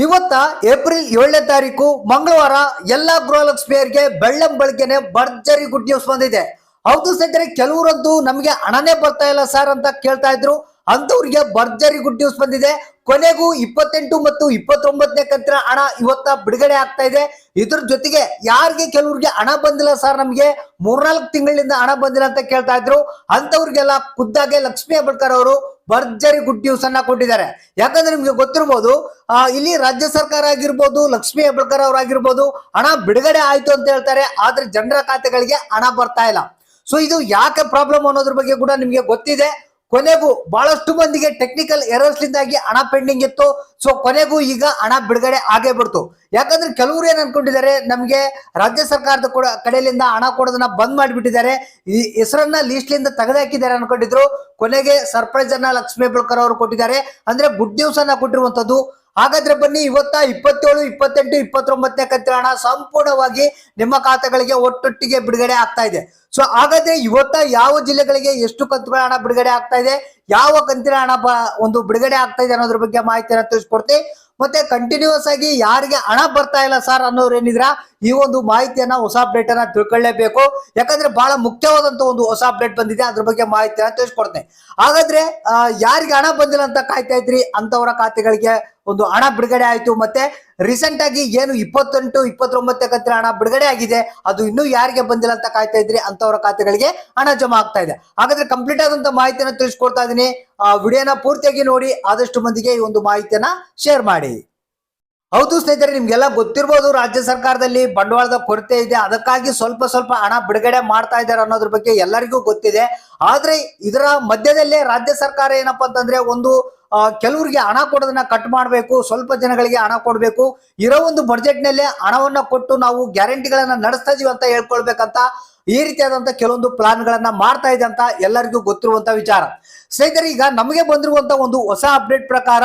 ಇವತ್ತ ಏಪ್ರಿಲ್ 7ನೇ ತಾರೀಕು ಮಂಗಳವಾರ ಎಲ್ಲಾ ಗೃಹಲಕ್ಷ್ಮಿಯರಿಗೆ ಬೆಳ್ಳಂ ಬೆಳಗ್ಗೆನೆ ಭರ್ಜರಿ ಗುಡ್ ನ್ಯೂಸ್ ಬಂದಿದೆ. ಹೌದು ಸ್ನೇಹಿತರೆ, ಕೆಲವರಂತೂ ನಮಗೆ ಹಣನೇ ಬರ್ತಾ ಇಲ್ಲ ಸರ್ ಅಂತ ಕೇಳ್ತಾ ಇದ್ರು. ಅಂತವ್ರಿಗೆ ಭರ್ಜರಿ ಗುಡ್ ನ್ಯೂಸ್ ಬಂದಿದೆ. ಕೊನೆಗೂ 28 ಮತ್ತು 29ನೇ ಕಂತಿನ ಹಣ ಇವತ್ತ ಬಿಡುಗಡೆ ಆಗ್ತಾ ಇದೆ. ಇದ್ರ ಜೊತೆಗೆ ಯಾರಿಗೆ ಕೆಲವ್ರಿಗೆ ಹಣ ಬಂದಿಲ್ಲ ಸರ್, ನಮ್ಗೆ 3-4 ತಿಂಗಳಿಂದ ಹಣ ಬಂದಿಲ್ಲ ಅಂತ ಕೇಳ್ತಾ ಇದ್ರು, ಅಂತವ್ರಿಗೆಲ್ಲ ಖುದ್ದಾಗೆ ಲಕ್ಷ್ಮೀ ಹೆಬ್ಬಾಳ್ಕರ್ ಅವರು ಭರ್ಜರಿ ಗುಡ್ ನ್ಯೂಸ್ ಅನ್ನ ಕೊಟ್ಟಿದ್ದಾರೆ. ಯಾಕಂದ್ರೆ ನಿಮ್ಗೆ ಗೊತ್ತಿರಬಹುದು, ಇಲ್ಲಿ ರಾಜ್ಯ ಸರ್ಕಾರ ಆಗಿರ್ಬೋದು, ಲಕ್ಷ್ಮೀ ಹೆಬ್ಬಾಳ್ಕರ್ ಅವರಾಗಿರ್ಬೋದು ಹಣ ಬಿಡುಗಡೆ ಆಯ್ತು ಅಂತ ಹೇಳ್ತಾರೆ, ಆದ್ರೆ ಜನರ ಖಾತೆಗಳಿಗೆ ಹಣ ಬರ್ತಾ ಇಲ್ಲ. ಸೊ ಇದು ಯಾಕೆ ಪ್ರಾಬ್ಲಮ್ ಅನ್ನೋದ್ರ ಬಗ್ಗೆ ಕೂಡ ನಿಮ್ಗೆ ಗೊತ್ತಿದೆ. ಕೊನೆಗೂ ಬಹಳಷ್ಟು ಮಂದಿಗೆ ಟೆಕ್ನಿಕಲ್ ಎರರ್ಸ್ ಲಿಂದಾಗಿ ಹಣ ಪೆಂಡಿಂಗ್ ಇತ್ತು. ಸೊ ಕೊನೆಗೂ ಈಗ ಹಣ ಬಿಡುಗಡೆ ಆಗೇ ಬಿಡ್ತು. ಯಾಕಂದ್ರೆ ಕೆಲವರು ಏನ್ ಅನ್ಕೊಂಡಿದ್ದಾರೆ, ನಮ್ಗೆ ರಾಜ್ಯ ಸರ್ಕಾರದ ಕಡೆಯಿಂದ ಹಣ ಕೊಡೋದನ್ನ ಬಂದ್ ಮಾಡಿಬಿಟ್ಟಿದ್ದಾರೆ, ಈ ಹೆಸರನ್ನ ಲೀಸ್ಟ್ ಲಿಂದ ತೆಗೆದಾಕಿದ್ದಾರೆ ಅನ್ಕೊಂಡಿದ್ರು. ಕೊನೆಗೆ ಸರ್ಪ್ರೈಸ್ ಅನ್ನ ಲಕ್ಷ್ಮೀ ಹೆಬ್ಬಾಳ್ಕರ್ ಅವರು ಕೊಟ್ಟಿದ್ದಾರೆ, ಅಂದ್ರೆ ಗುಡ್ ನ್ಯೂಸ್ ಅನ್ನ ಕೊಟ್ಟಿರುವಂತದ್ದು. ಹಾಗಾದ್ರೆ ಬನ್ನಿ, ಇವತ್ತ 27, 28, 29ನೇ ಕಂತಿನ ಹಣ ಸಂಪೂರ್ಣವಾಗಿ ನಿಮ್ಮ ಖಾತೆಗಳಿಗೆ ಒಟ್ಟೊಟ್ಟಿಗೆ ಬಿಡುಗಡೆ ಆಗ್ತಾ ಇದೆ. ಸೊ ಹಾಗಾದ್ರೆ ಇವತ್ತ ಯಾವ ಜಿಲ್ಲೆಗಳಿಗೆ ಎಷ್ಟು ಕಂತುಗಳ ಹಣ ಬಿಡುಗಡೆ ಆಗ್ತಾ ಇದೆ, ಯಾವ ಕಂತಿನ ಹಣ ಒಂದು ಬಿಡುಗಡೆ ಆಗ್ತಾ ಇದೆ ಅನ್ನೋದ್ರ ಬಗ್ಗೆ ಮಾಹಿತಿಯನ್ನು ತಿಳಿಸ್ಕೊಡ್ತೀನಿ. ಮತ್ತೆ ಕಂಟಿನ್ಯೂಸ್ ಆಗಿ ಯಾರಿಗೆ ಹಣ ಬರ್ತಾ ಇಲ್ಲ ಸರ್ ಅನ್ನೋರು ಏನಿದ್ರ, ಈ ಒಂದು ಮಾಹಿತಿಯನ್ನ ಹೊಸ ಅಪ್ಡೇಟ್ ಅನ್ನ ತಿಳ್ಕೊಳ್ಳೇಬೇಕು. ಯಾಕಂದ್ರೆ ಬಹಳ ಮುಖ್ಯವಾದಂತ ಒಂದು ಹೊಸ ಅಪ್ಡೇಟ್ ಬಂದಿದೆ, ಅದ್ರ ಬಗ್ಗೆ ಮಾಹಿತಿಯನ್ನ ತಿಳಿಸ್ಕೊಡ್ತೇನೆ. ಹಾಗಾದ್ರೆ ಯಾರಿಗೆ ಹಣ ಬಂದಿಲ್ಲ ಅಂತ ಕಾಯ್ತಾ ಇದ್ರಿ, ಅಂತವರ ಖಾತೆಗಳಿಗೆ ಒಂದು ಹಣ ಬಿಡುಗಡೆ ಆಯ್ತು. ಮತ್ತೆ ರೀಸೆಂಟ್ ಆಗಿ ಏನು 28, 29ನೇ ಕಂತಿನ ಹಣ ಬಿಡುಗಡೆ ಆಗಿದೆ, ಅದು ಇನ್ನೂ ಯಾರಿಗೆ ಬಂದಿಲ್ಲ ಅಂತ ಕಾಯ್ತಾ ಇದ್ರಿ, ಅಂತವರ ಖಾತೆಗಳಿಗೆ ಹಣ ಜಮಾ ಆಗ್ತಾ ಇದೆ. ಹಾಗಾದ್ರೆ ಕಂಪ್ಲೀಟ್ ಆದಂತ ಮಾಹಿತಿಯನ್ನು ತಿಳಿಸ್ಕೊಡ್ತಾ ಇದೀನಿ. ವಿಡಿಯೋನ ಪೂರ್ತಿಯಾಗಿ ನೋಡಿ, ಆದಷ್ಟು ಮಂದಿಗೆ ಈ ಒಂದು ಮಾಹಿತಿಯನ್ನ ಶೇರ್ ಮಾಡಿ. ಹೌದು ಸ್ನೇಹಿತರೆ, ನಿಮ್ಗೆಲ್ಲ ಗೊತ್ತಿರ್ಬೋದು, ರಾಜ್ಯ ಸರ್ಕಾರದಲ್ಲಿ ಬಂಡವಾಳದ ಕೊರತೆ ಇದೆ, ಅದಕ್ಕಾಗಿ ಸ್ವಲ್ಪ ಸ್ವಲ್ಪ ಹಣ ಬಿಡುಗಡೆ ಮಾಡ್ತಾ ಇದ್ದಾರೆ ಅನ್ನೋದ್ರ ಬಗ್ಗೆ ಎಲ್ಲರಿಗೂ ಗೊತ್ತಿದೆ. ಆದ್ರೆ ಇದರ ಮಧ್ಯದಲ್ಲೇ ರಾಜ್ಯ ಸರ್ಕಾರ ಏನಪ್ಪಾ ಅಂತಂದ್ರೆ, ಒಂದು ಕೆಲವರಿಗೆ ಹಣ ಕೊಡೋದನ್ನ ಕಟ್ ಮಾಡಬೇಕು, ಸ್ವಲ್ಪ ಜನಗಳಿಗೆ ಹಣ ಕೊಡಬೇಕು, ಇರೋ ಒಂದು ಬಡ್ಜೆಟ್ ನಲ್ಲೇ ಹಣವನ್ನ ಕೊಟ್ಟು ನಾವು ಗ್ಯಾರಂಟಿಗಳನ್ನ ನಡೆಸ್ತಾ ಇದೀವಿ ಅಂತ ಹೇಳ್ಕೊಳ್ಬೇಕಂತ ಈ ರೀತಿಯಾದಂತ ಕೆಲವೊಂದು ಪ್ಲಾನ್ ಗಳನ್ನ ಮಾಡ್ತಾ ಇದೆ ಅಂತ ಎಲ್ಲರಿಗೂ ಗೊತ್ತಿರುವಂತ ವಿಚಾರ. ಸ್ನೇಹಿತರೆ, ಈಗ ನಮಗೆ ಬಂದಿರುವಂತ ಒಂದು ಹೊಸ ಅಪ್ಡೇಟ್ ಪ್ರಕಾರ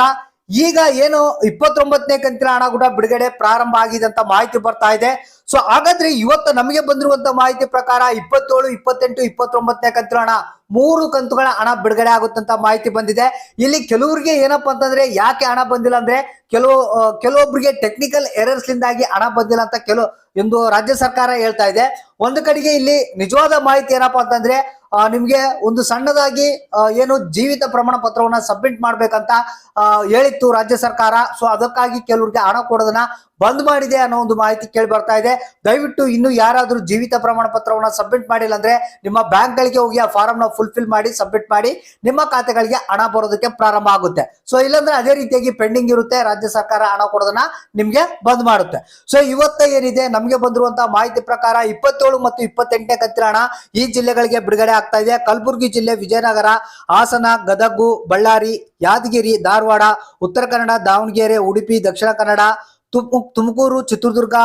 ಈಗ ಏನು 29ನೇ ಕಂತಿನ ಹಣ ಕೂಡ ಬಿಡುಗಡೆ ಪ್ರಾರಂಭ ಆಗಿದೆ ಅಂತ ಮಾಹಿತಿ ಬರ್ತಾ ಇದೆ. ಸೊ ಹಾಗಾದ್ರೆ ಇವತ್ತು ನಮಗೆ ಬಂದಿರುವಂತ ಮಾಹಿತಿ ಪ್ರಕಾರ 27, 28, 29ನೇ ಕಂತಿನ ಹಣ 3 ಕಂತುಗಳ ಹಣ ಬಿಡುಗಡೆ ಆಗುತ್ತಂತ ಮಾಹಿತಿ ಬಂದಿದೆ. ಇಲ್ಲಿ ಕೆಲವರಿಗೆ ಏನಪ್ಪಾ ಅಂತಂದ್ರೆ, ಯಾಕೆ ಹಣ ಬಂದಿಲ್ಲ ಅಂದ್ರೆ, ಕೆಲವೊಬ್ಬರಿಗೆ ಟೆಕ್ನಿಕಲ್ ಎರರ್ಸ್ ಲಿಂದಾಗಿ ಹಣ ಬಂದಿಲ್ಲ ಅಂತ ಎಂದು ರಾಜ್ಯ ಸರ್ಕಾರ ಹೇಳ್ತಾ ಇದೆ. ಒಂದು ಕಡೆಗೆ ಇಲ್ಲಿ ನಿಜವಾದ ಮಾಹಿತಿ ಏನಪ್ಪಾ ಅಂತಂದ್ರೆ, ನಿಮ್ಗೆ ಒಂದು ಸಣ್ಣದಾಗಿ ಏನು ಜೀವಿತ ಪ್ರಮಾಣ ಪತ್ರವನ್ನ ಸಬ್ಮಿಟ್ ಮಾಡ್ಬೇಕಂತ ಹೇಳಿತ್ತು ರಾಜ್ಯ ಸರ್ಕಾರ. ಸೊ ಅದಕ್ಕಾಗಿ ಕೆಲವರಿಗೆ ಹಣ ಕೊಡೋದನ್ನ ಬಂದ್ ಮಾಡಿದೆ ಅನ್ನೋ ಒಂದು ಮಾಹಿತಿ ಕೇಳಿ ಬರ್ತಾ ಇದೆ. ದಯವಿಟ್ಟು ಇನ್ನು ಯಾರಾದ್ರೂ ಜೀವಿತ ಪ್ರಮಾಣ ಪತ್ರವನ್ನ ಸಬ್ಮಿಟ್ ಮಾಡಿಲ್ಲ ಅಂದ್ರೆ, ನಿಮ್ಮ ಬ್ಯಾಂಕ್ ಗಳಿಗೆ ಹೋಗಿ ಆ ಫಾರಂ ನ ಫುಲ್ಫಿಲ್ ಮಾಡಿ ಸಬ್ಮಿಟ್ ಮಾಡಿ, ನಿಮ್ಮ ಖಾತೆಗಳಿಗೆ ಹಣ ಬರೋದಕ್ಕೆ ಪ್ರಾರಂಭ ಆಗುತ್ತೆ. ಸೊ ಇಲ್ಲಾಂದ್ರೆ ಅದೇ ರೀತಿಯಾಗಿ ಪೆಂಡಿಂಗ್ ಇರುತ್ತೆ, ರಾಜ್ಯ ಸರ್ಕಾರ ಹಣ ಕೊಡೋದನ್ನ ನಿಮ್ಗೆ ಬಂದ್ ಮಾಡುತ್ತೆ. ಸೊ ಇವತ್ತ ಏನಿದೆ ನಮ್ಗೆ ಬಂದಿರುವಂತಹ ಮಾಹಿತಿ ಪ್ರಕಾರ 27 ಮತ್ತು 28ನೇ ಕಂತಿನ ಹಣ ಈ ಜಿಲ್ಲೆಗಳಿಗೆ ಬಿಡುಗಡೆ ಆಗ್ತಾ ಇದೆ. ಕಲಬುರಗಿ ಜಿಲ್ಲೆ, ವಿಜಯನಗರ, ಹಾಸನ, ಗದಗ, ಬಳ್ಳಾರಿ, ಯಾದಗಿರಿ, ಧಾರವಾಡ, ಉತ್ತರ ಕನ್ನಡ, ದಾವಣಗೆರೆ, ಉಡುಪಿ, ದಕ್ಷಿಣ ಕನ್ನಡ, ತುಮಕೂರು, ಚಿತ್ರದುರ್ಗ,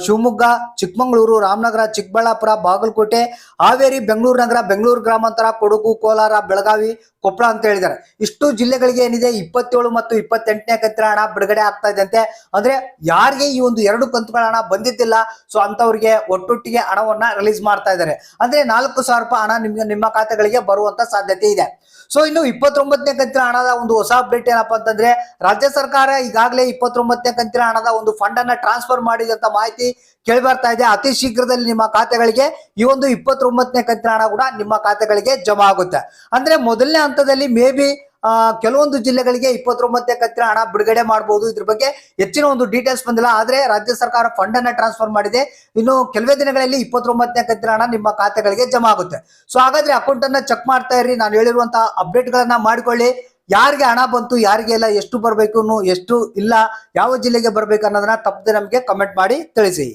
ಶಿವಮೊಗ್ಗ, ಚಿಕ್ಕಮಗಳೂರು, ರಾಮನಗರ, ಚಿಕ್ಕಬಳ್ಳಾಪುರ, ಬಾಗಲಕೋಟೆ, ಹಾವೇರಿ, ಬೆಂಗಳೂರು ನಗರ, ಬೆಂಗಳೂರು ಗ್ರಾಮಾಂತರ, ಕೊಡಗು, ಕೋಲಾರ, ಬೆಳಗಾವಿ, ಕೊಪ್ಪಳ ಅಂತ ಹೇಳಿದ್ದಾರೆ. ಇಷ್ಟು ಜಿಲ್ಲೆಗಳಿಗೆ ಏನಿದೆ 27 ಮತ್ತು 28ನೇ ಕಂತಿನ ಹಣ ಬಿಡುಗಡೆ ಆಗ್ತಾ ಇದೆ ಅಂತೆ. ಅಂದ್ರೆ ಯಾರಿಗೆ ಈ ಒಂದು 2 ಕಂತುಗಳ ಹಣ ಬಂದಿದ್ದಿಲ್ಲ, ಸೊ ಅಂತವ್ರಿಗೆ ಒಟ್ಟೊಟ್ಟಿಗೆ ಹಣವನ್ನ ರಿಲೀಸ್ ಮಾಡ್ತಾ ಇದ್ದಾರೆ. ಅಂದ್ರೆ 4,000 ರೂಪಾಯಿ ಹಣ ನಿಮ್ಮ ಖಾತೆಗಳಿಗೆ ಬರುವಂತ ಸಾಧ್ಯತೆ ಇದೆ. ಸೊ ಇನ್ನು 29ನೇ ಕಂತಿನ ಹಣದ ಒಂದು ಹೊಸ ಅಪ್ಡೇಟ್ ಏನಪ್ಪಾ ಅಂತಂದ್ರೆ, ರಾಜ್ಯ ಸರ್ಕಾರ ಈಗಾಗಲೇ 29ನೇ ಕಂತಿನ ಹಣದ ಒಂದು ಫಂಡ್ ಅನ್ನ ಟ್ರಾನ್ಸ್ಫರ್ ಮಾಡಿದೆ ಅಂತ ಮಾಹಿತಿ ಕೇಳಿ ಬರ್ತಾ ಇದೆ. ಅತಿ ಶೀಘ್ರದಲ್ಲಿ ನಿಮ್ಮ ಖಾತೆಗಳಿಗೆ ಈ ಒಂದು 29ನೇ ಕಂತಿನ ಹಣ ಕೂಡ ನಿಮ್ಮ ಖಾತೆಗಳಿಗೆ ಜಮಾ ಆಗುತ್ತೆ. ಅಂದ್ರೆ ಮೊದಲನೇ ಹಂತದಲ್ಲಿ ಮೇ ಬಿ ಕೆಲವೊಂದು ಜಿಲ್ಲೆಗಳಿಗೆ 29ನೇ ಕಂತಿನ ಹಣ ಬಿಡುಗಡೆ ಮಾಡಬಹುದು. ಇದ್ರ ಬಗ್ಗೆ ಹೆಚ್ಚಿನ ಒಂದು ಡೀಟೇಲ್ಸ್ ಬಂದಿಲ್ಲ, ಆದ್ರೆ ರಾಜ್ಯ ಸರ್ಕಾರ ಫಂಡ್ ಅನ್ನ ಟ್ರಾನ್ಸ್ಫರ್ ಮಾಡಿದೆ. ಇನ್ನು ಕೆಲವೇ ದಿನಗಳಲ್ಲಿ 29ನೇ ಕಂತಿನ ಹಣ ನಿಮ್ಮ ಖಾತೆಗಳಿಗೆ ಜಮಾ ಆಗುತ್ತೆ. ಸೊ ಹಾಗಾದ್ರೆ ಅಕೌಂಟ್ ಅನ್ನ ಚೆಕ್ ಮಾಡ್ತಾ ಇರಿ, ನಾನು ಹೇಳಿರುವಂತಹ ಅಪ್ಡೇಟ್ ಗಳನ್ನ ಮಾಡ್ಕೊಳ್ಳಿ. ಯಾರಿಗೆ ಹಣ ಬಂತು, ಯಾರಿಗೆ ಇಲ್ಲ, ಎಷ್ಟು ಬರ್ಬೇಕು, ಎಷ್ಟು ಇಲ್ಲ, ಯಾವ ಜಿಲ್ಲೆಗೆ ಬರ್ಬೇಕು ಅನ್ನೋದನ್ನ ತಪ್ಪದೆ ನಮಗೆ ಕಮೆಂಟ್ ಮಾಡಿ ತಿಳಿಸಿ.